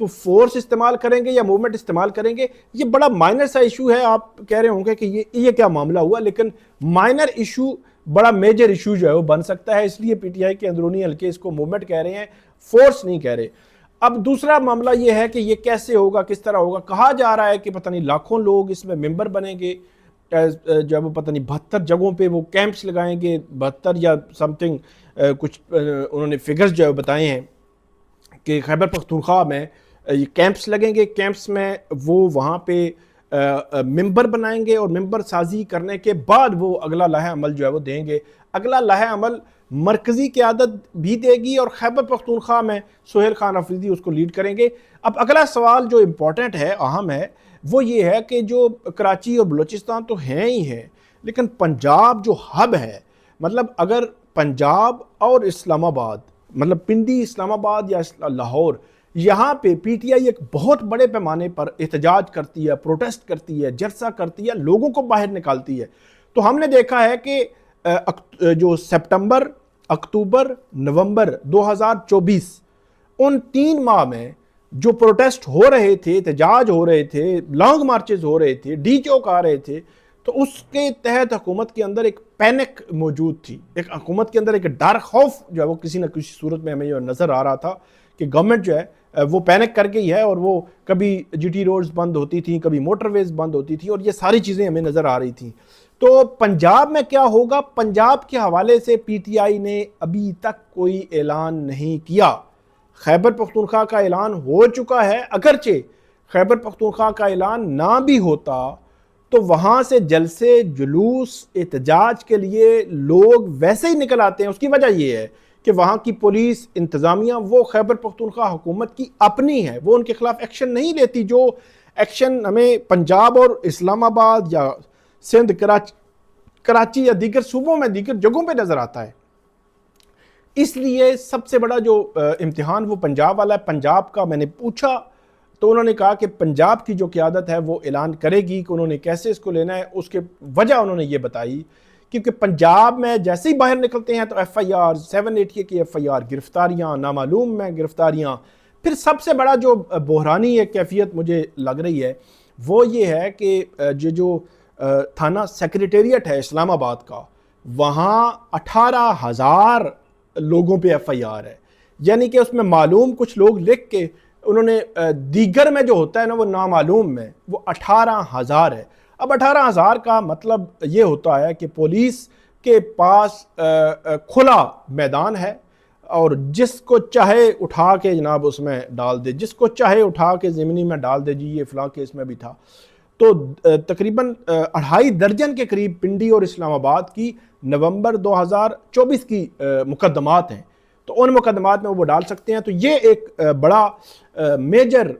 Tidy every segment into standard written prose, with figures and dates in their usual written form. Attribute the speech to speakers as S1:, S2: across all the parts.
S1: تو فورس استعمال کریں گے یا موومنٹ استعمال کریں گے؟ یہ بڑا مائنر سا ایشو ہے. آپ کہہ رہے ہوں گے کہ یہ کیا معاملہ ہوا, لیکن مائنر ایشو بڑا میجر ایشو جو ہے وہ بن سکتا ہے. اس لیے پی ٹی آئی کے اندرونی حلقے اس کو موومنٹ کہہ رہے ہیں, فورس نہیں کہہ رہے. اب دوسرا معاملہ یہ ہے کہ یہ کیسے ہوگا, کس طرح ہوگا. کہا جا رہا ہے کہ پتہ نہیں لاکھوں لوگ اس میں ممبر بنیں گے, جب وہ پتہ نہیں 72 جگہوں پہ وہ کیمپس لگائیں گے, 72 یا سم تھنگ کچھ انہوں نے فگرز جو ہے بتائے ہیں کہ خیبر پختونخوا میں یہ کیمپس لگیں گے. کیمپس میں وہ وہاں پہ ممبر بنائیں گے اور ممبر سازی کرنے کے بعد وہ اگلا لائحہ عمل جو ہے وہ دیں گے. اگلا لائحہ عمل مرکزی قیادت بھی دے گی اور خیبر پختونخوا میں سہیل خان افریدی اس کو لیڈ کریں گے. اب اگلا سوال جو امپورٹنٹ ہے, اہم ہے, وہ یہ ہے کہ جو کراچی اور بلوچستان تو ہیں ہی ہیں, لیکن پنجاب جو ہب ہے, مطلب اگر پنجاب اور اسلام آباد, مطلب پنڈی, اسلام آباد یا لاہور, یہاں پہ پی ٹی آئی ایک بہت بڑے پیمانے پر احتجاج کرتی ہے, پروٹیسٹ کرتی ہے, جلسہ کرتی ہے, لوگوں کو باہر نکالتی ہے. تو ہم نے دیکھا ہے کہ جو سپٹمبر, اکتوبر, نومبر 2024 ان 3 ماہ میں جو پروٹیسٹ ہو رہے تھے, احتجاج ہو رہے تھے, لانگ مارچز ہو رہے تھے, ڈی چوک آ رہے تھے, تو اس کے تحت حکومت کے اندر ایک پینک موجود تھی. ایک حکومت کے اندر ایک ڈر, خوف جو ہے وہ کسی نہ کسی صورت میں ہمیں جو نظر آ رہا تھا کہ گورنمنٹ جو ہے وہ پینک کر گئی ہے, اور وہ کبھی جی ٹی روڈز بند ہوتی تھیں, کبھی موٹر ویز بند ہوتی تھیں, اور یہ ساری چیزیں ہمیں نظر آ رہی تھیں. تو پنجاب میں کیا ہوگا؟ پنجاب کے حوالے سے پی ٹی آئی نے ابھی تک کوئی اعلان نہیں کیا. خیبر پختونخوا کا اعلان ہو چکا ہے, اگرچہ خیبر پختونخوا کا اعلان نہ بھی ہوتا تو وہاں سے جلسے, جلوس, احتجاج کے لیے لوگ ویسے ہی نکل آتے ہیں. اس کی وجہ یہ ہے کہ وہاں کی پولیس انتظامیہ وہ خیبر پختونخوا حکومت کی اپنی ہے, وہ ان کے خلاف ایکشن نہیں لیتی جو ایکشن ہمیں پنجاب اور اسلام آباد یا سندھ, کراچی یا دیگر صوبوں میں, دیگر جگہوں پہ نظر آتا ہے. اس لیے سب سے بڑا جو امتحان وہ پنجاب والا ہے. پنجاب کا میں نے پوچھا تو انہوں نے کہا کہ پنجاب کی جو قیادت ہے وہ اعلان کرے گی کہ انہوں نے کیسے اس کو لینا ہے. اس کے وجہ انہوں نے یہ بتائی کیونکہ پنجاب میں جیسے ہی باہر نکلتے ہیں تو ایف آئی آر, 780 کی ایف آئی آر, گرفتاریاں, نامعلوم میں گرفتاریاں. پھر سب سے بڑا جو بحرانی ایک کیفیت مجھے لگ رہی ہے وہ یہ ہے کہ جو تھانہ سیکریٹریٹ ہے اسلام آباد کا, وہاں 18,000 لوگوں پہ ایف آئی آر ہے. یعنی کہ اس میں معلوم کچھ لوگ لکھ کے انہوں نے دیگر میں جو ہوتا ہے نا وہ نامعلوم میں وہ 18,000 ہے. اب 18,000 کا مطلب یہ ہوتا ہے کہ پولیس کے پاس کھلا میدان ہے اور جس کو چاہے اٹھا کے جناب اس میں ڈال دے, جس کو چاہے اٹھا کے ضمنی میں ڈال دے. جی یہ فلاں کیس میں بھی تھا. تو تقریباً 2.5 درجن کے قریب پنڈی اور اسلام آباد کی نومبر 2024 کی مقدمات ہیں. تو ان مقدمات میں وہ ڈال سکتے ہیں. تو یہ ایک بڑا میجر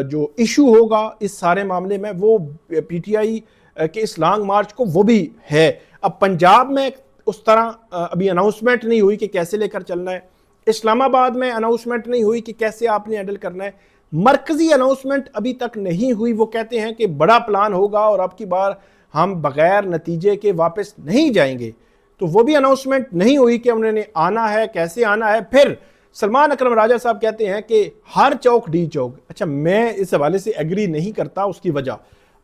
S1: جو ایشو ہوگا اس سارے معاملے میں وہ پی ٹی آئی کے اس لانگ مارچ کو وہ بھی ہے. اب پنجاب میں اس طرح ابھی اناؤنسمنٹ نہیں ہوئی کہ کیسے لے کر چلنا ہے. اسلام آباد میں اناؤنسمنٹ نہیں ہوئی کہ کیسے آپ نے ہینڈل کرنا ہے. مرکزی اناؤنسمنٹ ابھی تک نہیں ہوئی. وہ کہتے ہیں کہ بڑا پلان ہوگا اور اب کی بار ہم بغیر نتیجے کے واپس نہیں جائیں گے. تو وہ بھی اناؤنسمنٹ نہیں ہوئی کہ انہوں نے آنا ہے, کیسے آنا ہے. پھر سلمان اکرم راجہ صاحب کہتے ہیں کہ ہر چوک ڈی چوک. اچھا میں اس حوالے سے ایگری نہیں کرتا. اس کی وجہ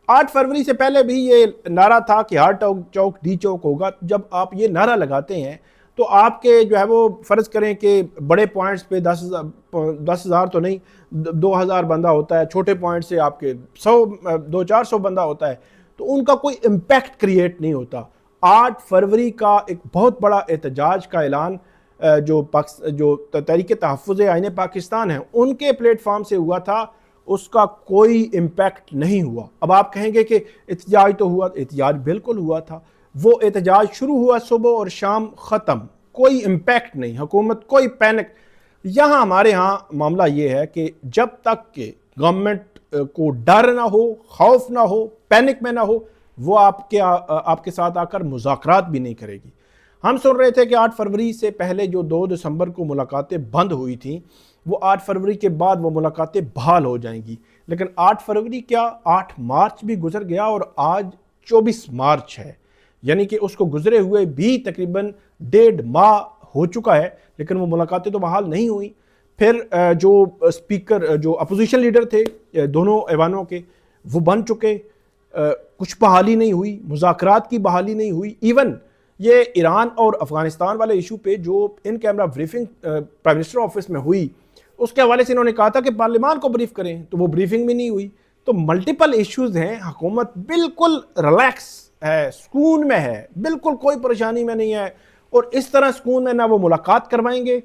S1: 8 فروری سے پہلے بھی یہ نعرہ تھا کہ ہر چوک ڈی چوک ہوگا. جب آپ یہ نعرہ لگاتے ہیں تو آپ کے جو ہے وہ فرض کریں کہ بڑے پوائنٹس پہ 10,000 تو نہیں 2,000 بندہ ہوتا ہے, چھوٹے پوائنٹ سے آپ کے 200-400 بندہ ہوتا ہے, تو ان کا کوئی امپیکٹ کریٹ نہیں ہوتا. 8 فروری کا ایک بہت بڑا احتجاج کا اعلان جو تحریک تحفظ آئین پاکستان ہے ان کے پلیٹ فارم سے ہوا تھا, اس کا کوئی امپیکٹ نہیں ہوا. اب آپ کہیں گے کہ احتجاج تو ہوا, احتجاج بالکل ہوا تھا. وہ احتجاج شروع ہوا صبح اور شام ختم, کوئی امپیکٹ نہیں, حکومت کوئی پینک. یہاں ہمارے ہاں معاملہ یہ ہے کہ جب تک کہ گورنمنٹ کو ڈر نہ ہو, خوف نہ ہو, پینک میں نہ ہو, وہ آپ کے ساتھ آ کر مذاکرات بھی نہیں کرے گی. ہم سن رہے تھے کہ 8 فروری سے پہلے جو 2 دسمبر کو ملاقاتیں بند ہوئی تھیں وہ 8 فروری کے بعد وہ ملاقاتیں بحال ہو جائیں گی. لیکن 8 فروری کیا 8 مارچ بھی گزر گیا اور آج 24 مارچ ہے, یعنی کہ اس کو گزرے ہوئے بھی تقریباً 1.5 ماہ ہو چکا ہے, لیکن وہ ملاقاتیں تو بحال نہیں ہوئی. پھر جو اسپیکر جو اپوزیشن لیڈر تھے دونوں ایوانوں کے وہ بن چکے، کچھ بحالی نہیں ہوئی، مذاکرات کی بحالی نہیں ہوئی. ایون یہ ایران اور افغانستان والے ایشو پہ جو in camera briefing prime minister office میں ہوئی اس کے حوالے سے انہوں نے کہا تھا کہ پارلیمان کو بریف کریں، تو وہ بریفنگ بھی نہیں ہوئی. تو ملٹیپل ایشوز ہیں، حکومت بالکل ریلیکس ہے، سکون میں ہے، بالکل کوئی پریشانی میں نہیں ہے. اور اس طرح سکون میں نہ وہ ملاقات کروائیں گے،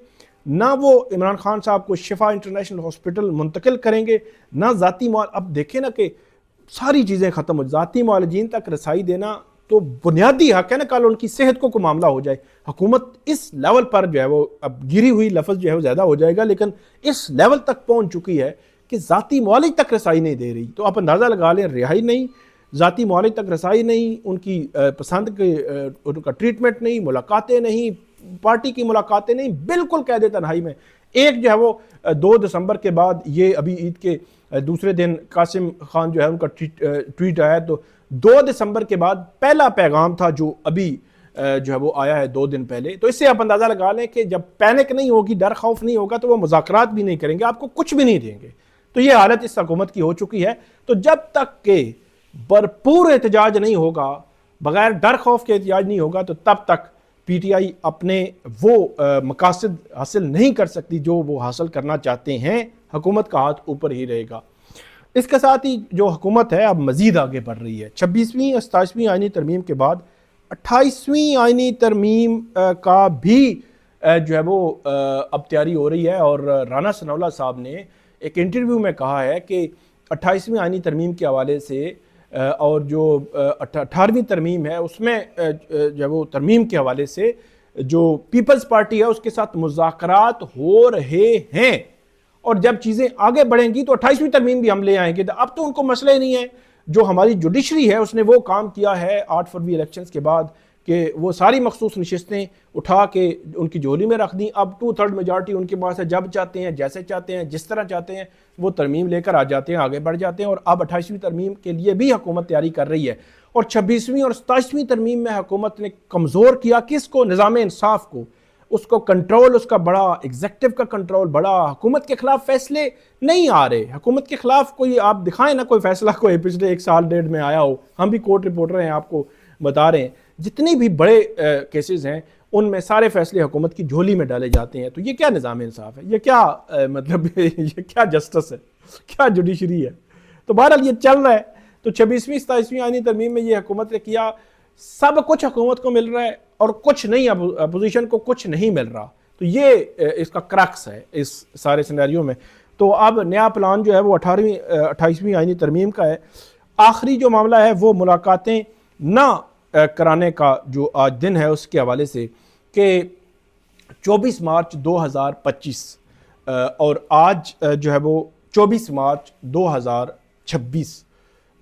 S1: نہ وہ عمران خان صاحب کو شفا انٹرنیشنل ہاسپٹل منتقل کریں گے، نہ ذاتی اب دیکھیں نا کہ ساری چیزیں ختم ہو، ذاتی معالجین تک رسائی دینا تو بنیادی حق ہے نا. کل ان کی صحت کو کوئی معاملہ ہو جائے، حکومت اس لیول پر جو ہے وہ اب گری ہوئی لفظ جو ہے وہ زیادہ ہو جائے گا، لیکن اس لیول تک پہنچ چکی ہے کہ ذاتی معالج تک رسائی نہیں دے رہی. تو آپ اندازہ لگا لیں، رہائی نہیں، ذاتی معالج تک رسائی نہیں، ان کی پسند کے ان کا ٹریٹمنٹ نہیں، ملاقاتیں نہیں، پارٹی کی ملاقاتیں نہیں، بالکل قید تنہائی میں. ایک جو ہے وہ 2 دسمبر کے بعد، یہ ابھی عید کے دوسرے دن قاسم خان جو ہے ان کا ٹویٹ آیا، تو 2 دسمبر کے بعد پہلا پیغام تھا جو ابھی جو ہے وہ آیا ہے 2 دن پہلے. تو اس سے آپ اندازہ لگا لیں کہ جب پینک نہیں ہوگی، ڈر خوف نہیں ہوگا، تو وہ مذاکرات بھی نہیں کریں گے، آپ کو کچھ بھی نہیں دیں گے. تو یہ حالت اس حکومت کی ہو چکی ہے. تو جب تک کہ بھرپور احتجاج نہیں ہوگا، بغیر ڈر خوف کے احتجاج نہیں ہوگا، تو تب تک پی ٹی آئی اپنے وہ مقاصد حاصل نہیں کر سکتی جو وہ حاصل کرنا چاہتے ہیں. حکومت کا ہاتھ اوپر ہی رہے گا. اس کے ساتھ ہی جو حکومت ہے اب مزید آگے بڑھ رہی ہے. 26ویں اور 27ویں آئینی ترمیم کے بعد 28ویں آئینی ترمیم کا بھی جو ہے وہ اب تیاری ہو رہی ہے. اور رانا ثناءاللہ صاحب نے ایک انٹرویو میں کہا ہے کہ 28ویں آئینی ترمیم کے حوالے سے اور جو 18ویں ترمیم ہے اس میں جو ہے وہ ترمیم کے حوالے سے جو پیپلز پارٹی ہے اس کے ساتھ مذاکرات ہو رہے ہیں، اور جب چیزیں آگے بڑھیں گی تو 28ویں ترمیم بھی ہم لے آئیں گے. اب تو ان کو مسئلہ ہی نہیں ہے. جو ہماری جوڈیشری ہے اس نے وہ کام کیا ہے 8 فروری الیکشنز کے بعد کہ وہ ساری مخصوص نشستیں اٹھا کے ان کی جھولی میں رکھ دیں. اب 2/3 میجارٹی ان کے پاس ہے، جب چاہتے ہیں، جیسے چاہتے ہیں، جس طرح چاہتے ہیں وہ ترمیم لے کر آ جاتے ہیں، آگے بڑھ جاتے ہیں. اور اب 28ویں ترمیم کے لیے بھی حکومت تیاری کر رہی ہے. اور 26ویں اور 27ویں ترمیم میں حکومت نے کمزور کیا کس کو؟ نظام انصاف کو. اس کو کنٹرول، اس کا بڑا ایگزیکٹو کا کنٹرول بڑا. حکومت کے خلاف فیصلے نہیں آ رہے. حکومت کے خلاف کوئی آپ دکھائیں نا کوئی فیصلہ کوئی پچھلے 1 سال 1.5 میں آیا ہو. ہم بھی کورٹ رپورٹر ہیں، آپ کو بتا رہے ہیں جتنی بھی بڑے کیسز ہیں ان میں سارے فیصلے حکومت کی جھولی میں ڈالے جاتے ہیں. تو یہ کیا نظام انصاف ہے؟ یہ کیا مطلب یہ کیا جسٹس ہے؟ کیا جوڈیشری ہے؟ تو بہرحال یہ چل رہا ہے. تو 26ویں 27ویں آئینی ترمیم میں یہ حکومت نے کیا، سب کچھ حکومت کو مل رہا ہے اور کچھ نہیں، اپوزیشن کو کچھ نہیں مل رہا. تو یہ اس کا کرکس ہے اس سارے سینیریو میں. تو اب نیا پلان جو ہے وہ 28ویں آئینی ترمیم کا ہے. آخری جو معاملہ ہے وہ ملاقاتیں نہ کرانے کا جو آج دن ہے اس کے حوالے سے کہ 24 مارچ 2025 اور آج جو ہے وہ 24 مارچ 2026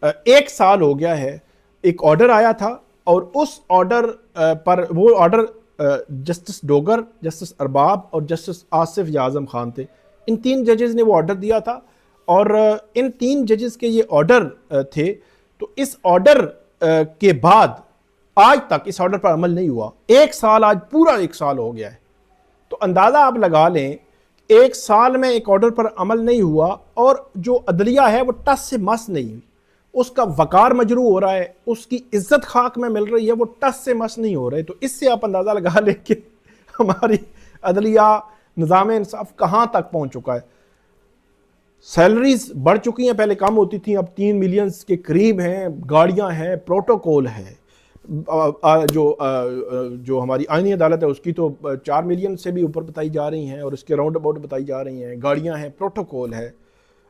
S1: 1 سال ہو گیا ہے. ایک آرڈر آیا تھا اور اس آرڈر پر وہ آرڈر جسٹس ڈوگر، جسٹس ارباب اور جسٹس آصف یا اعظم خان تھے. ان 3 ججز نے وہ آرڈر دیا تھا اور ان 3 ججز کے یہ آرڈر تھے. تو اس آرڈر کے بعد آج تک اس آرڈر پر عمل نہیں ہوا. 1 سال، آج پورا 1 سال ہو گیا ہے. تو اندازہ آپ لگا لیں 1 سال میں ایک آرڈر پر عمل نہیں ہوا اور جو عدلیہ ہے وہ ٹس سے مس نہیں ہوئی. اس کا وقار مجروح ہو رہا ہے، اس کی عزت خاک میں مل رہی ہے، وہ ٹس سے مس نہیں ہو رہے. تو اس سے آپ اندازہ لگا لیں کہ ہماری عدلیہ، نظام انصاف کہاں تک پہنچ چکا ہے. سیلریز بڑھ چکی ہیں، پہلے کم ہوتی تھیں، اب 3 ملین کے قریب ہیں. گاڑیاں ہیں، پروٹوکول ہے. جو ہماری آئینی عدالت ہے اس کی تو 4 ملین سے بھی اوپر بتائی جا رہی ہیں اور اس کے راؤنڈ اباؤٹ بتائی جا رہی ہیں. گاڑیاں ہیں، پروٹوکول ہے.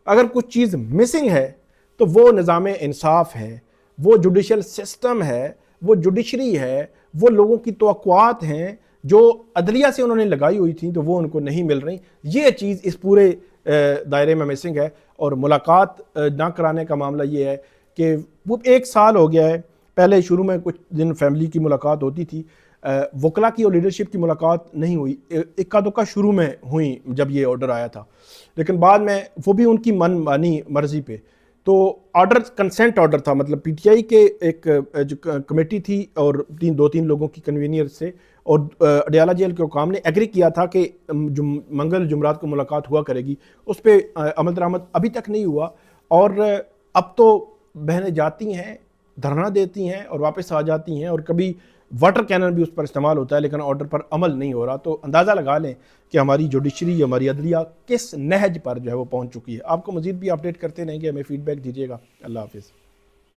S1: اگر کچھ چیز مسنگ ہے تو وہ نظام انصاف ہے، وہ جوڈیشل سسٹم ہے، وہ جوڈیشری ہے، وہ لوگوں کی توقعات ہیں جو عدلیہ سے انہوں نے لگائی ہوئی تھیں تو وہ ان کو نہیں مل رہی. یہ چیز اس پورے دائرے میں مسنگ ہے. اور ملاقات نہ کرانے کا معاملہ یہ ہے کہ وہ 1 سال ہو گیا ہے. پہلے شروع میں کچھ دن فیملی کی ملاقات ہوتی تھی، وکلا کی اور لیڈرشپ کی ملاقات نہیں ہوئی. اکا دکا شروع میں ہوئیں جب یہ آرڈر آیا تھا، لیکن بعد میں وہ بھی ان کی من مانی مرضی پہ. تو آرڈر کنسنٹ آرڈر تھا، مطلب پی ٹی آئی کے ایک جو کمیٹی تھی اور دو تین لوگوں کی کنوینئر سے، اور اڈیالہ جیل کے حکام نے ایگری کیا تھا کہ منگل جمعرات کو ملاقات ہوا کرے گی، اس پہ عمل درآمد ابھی تک نہیں ہوا، اور اب تو بہنیں جاتی ہیں، دھرنا دیتی ہیں اور واپس آ جاتی ہیں، اور کبھی واٹر کینن بھی اس پر استعمال ہوتا ہے، لیکن آرڈر پر عمل نہیں ہو رہا۔ تو اندازہ لگا لیں کہ ہماری جوڈیشری، ہماری عدلیہ کس نہج پر جو ہے وہ پہنچ چکی ہے۔ آپ کو مزید بھی اپڈیٹ کرتے رہیں گے، ہمیں فیڈ بیک دیجیے گا۔ اللہ حافظ۔